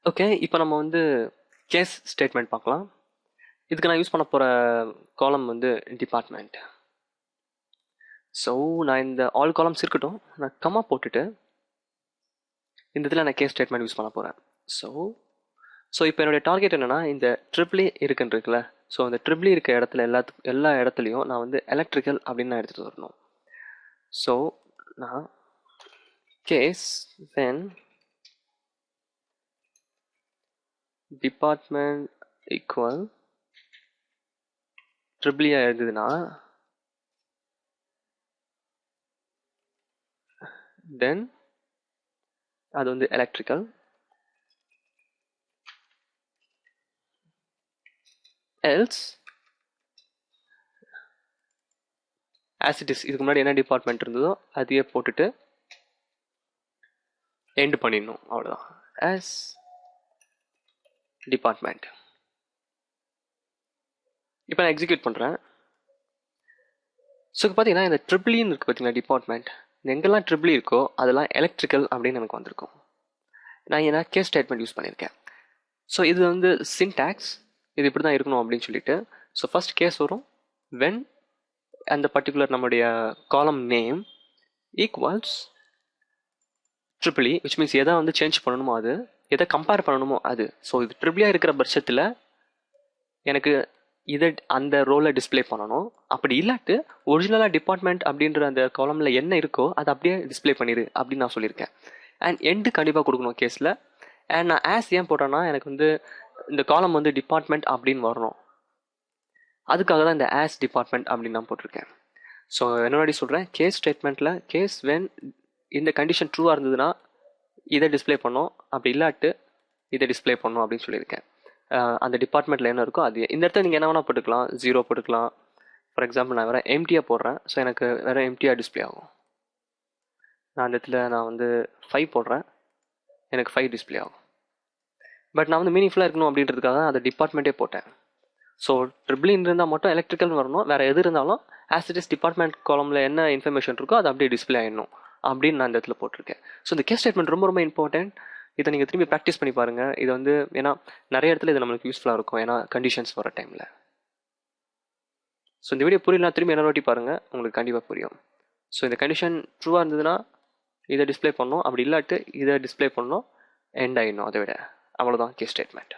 Okay, இப்போ நம்ம வந்து கேஸ் ஸ்டேட்மெண்ட் பார்க்கலாம். இதுக்கு நான் யூஸ் பண்ண போகிற காலம் வந்து டிபார்ட்மெண்ட். ஸோ நான் இந்த ஆல் காலம்ஸ் இருக்கட்டும், நான் கம்மா போட்டுட்டு இந்த இதில் நான் கேஸ் ஸ்டேட்மெண்ட் யூஸ் பண்ண போகிறேன். ஸோ இப்போ என்னுடைய டார்கெட் என்னென்னா, இந்த ட்ரிபிளி இருக்குன்றிருக்குல்ல, ஸோ அந்த ட்ரிபிளி இருக்க இடத்துல எல்லா இடத்துலையும் நான் வந்து எலக்ட்ரிக்கல் அப்படின்னு நான் எடுத்துகிட்டு வரணும். ஸோ நான் கேஸ் வென் டிபார்ட்மெண்ட் ஈக்குவல் ட்ரிபிளியாக எழுதுதுன்னா தென் அது வந்து electrical, else as it is இதுக்கு முன்னாடி என்ன டிபார்ட்மெண்ட் இருந்ததோ அதையே போட்டுட்டு எண்ட் பண்ணிடணும், அவ்வளோதான். As department. இப்போ நான் எக்ஸிக்யூட் பண்ணுறேன். ஸோ இப்போ பார்த்தீங்கன்னா இந்த ட்ரிபிளின்னு இருக்குது பார்த்தீங்கன்னா டிபார்ட்மெண்ட், எங்கெல்லாம் ட்ரிபிளி இருக்கோ அதெல்லாம் எலக்ட்ரிக்கல் அப்படின்னு எனக்கு வந்திருக்கும். நான் என்ன கேஸ் ஸ்டேட்மெண்ட் யூஸ் பண்ணியிருக்கேன். ஸோ இது வந்து சின்டாக்ஸ், இது இப்படி தான் இருக்கணும் அப்படின்னு சொல்லிட்டு. ஸோ ஃபர்ஸ்ட் கேஸ் வரும் வென் அந்த பர்டிகுலர் நம்முடைய காலம் name equals triple E, which means எதை வந்து சேஞ்ச் பண்ணணுமோ அது, எதை கம்பேர் பண்ணணுமோ அது. ஸோ இது ட்ரிபிளியாக இருக்கிற பட்சத்தில் எனக்கு இதை அந்த ரோலை டிஸ்பிளே பண்ணணும். அப்படி இல்லாட்டு ஒரிஜினலாக டிபார்ட்மெண்ட் அப்படின்ற அந்த காலமில் என்ன இருக்கோ அதை அப்படியே டிஸ்பிளே பண்ணிடு அப்படின்னு நான் சொல்லியிருக்கேன். அண்ட் எண்டு கண்டிப்பாக கொடுக்கணும் கேஸில். அண்ட் நான் ஆஸ் ஏன் போட்டேன்னா, எனக்கு வந்து இந்த காலம் வந்து டிபார்ட்மெண்ட் அப்படின்னு வரணும், அதுக்காக தான் இந்த ஆஸ் டிபார்ட்மெண்ட் அப்படின்னு நான் போட்டிருக்கேன். ஸோ என்னோட சொல்கிறேன், கேஸ் ஸ்டேட்மெண்ட்டில் கேஸ் வென் இந்த கண்டிஷன் ட்ரூவாக இருந்ததுன்னா இதை டிஸ்பிளே பண்ணோம், அப்படி இல்லாட்டு இதை டிஸ்பிளே பண்ணோம் அப்படின்னு சொல்லியிருக்கேன். அந்த டிபார்ட்மெண்ட்டில் என்ன இருக்கோ அது. இந்த இடத்துல நீங்கள் என்ன வேணால் போட்டுக்கலாம், 0 போட்டுக்கலாம். ஃபார் எக்ஸாம்பிள் நான் வேறு எம்டியாக போடுறேன், ஸோ எனக்கு வேறு எம்டியாக டிஸ்பிளே ஆகும். நான் அந்த இடத்துல நான் வந்து 5 போடுறேன், எனக்கு 5 டிஸ்பிளே ஆகும். பட் நான் வந்து மீனிங்ஃபுல்லாக இருக்கணும் அப்படின்றதுக்காக தான் அந்த டிபார்ட்மெண்ட்டே போட்டேன். ஸோ ட்ரிபிளின்னு இருந்தால் மட்டும் எலக்ட்ரிக்கல் வரணும், வேறு எது இருந்தாலும் ஆஸ் இட் இஸ் டிபார்ட்மெண்ட் காலமில் என்ன இன்ஃபர்மேஷன் இருக்கோ அது அப்படியே டிஸ்பிளே ஆகிடணும் அப்படின்னு நான் இந்த இடத்துல போட்டிருக்கேன். ஸோ இந்த கேஸ் ஸ்டேட்மெண்ட் ரொம்ப ரொம்ப இம்பார்ட்டன்ட். இதை நீங்கள் திரும்பி ப்ராக்டிஸ் பண்ணி பாருங்கள். இது வந்து ஏன்னா நிறைய இடத்துல இது நம்மளுக்கு யூஸ்ஃபுல்லாக இருக்கும், ஏன்னா கண்டிஷன்ஸ் வர டைமில். ஸோ இந்த வீடியோ புரியலாம், திரும்பி என்ன வாட்டி பாருங்கள், உங்களுக்கு கண்டிப்பாக புரியும். ஸோ இந்த கண்டிஷன் ட்ரூவாக இருந்ததுன்னா இதை டிஸ்பிளே பண்ணணும், அப்படி இல்லாட்டு இதை டிஸ்பிளே பண்ணணும், எண்ட் ஆகிடணும். அதை விட அவ்வளோதான் கேஸ் ஸ்டேட்மெண்ட்.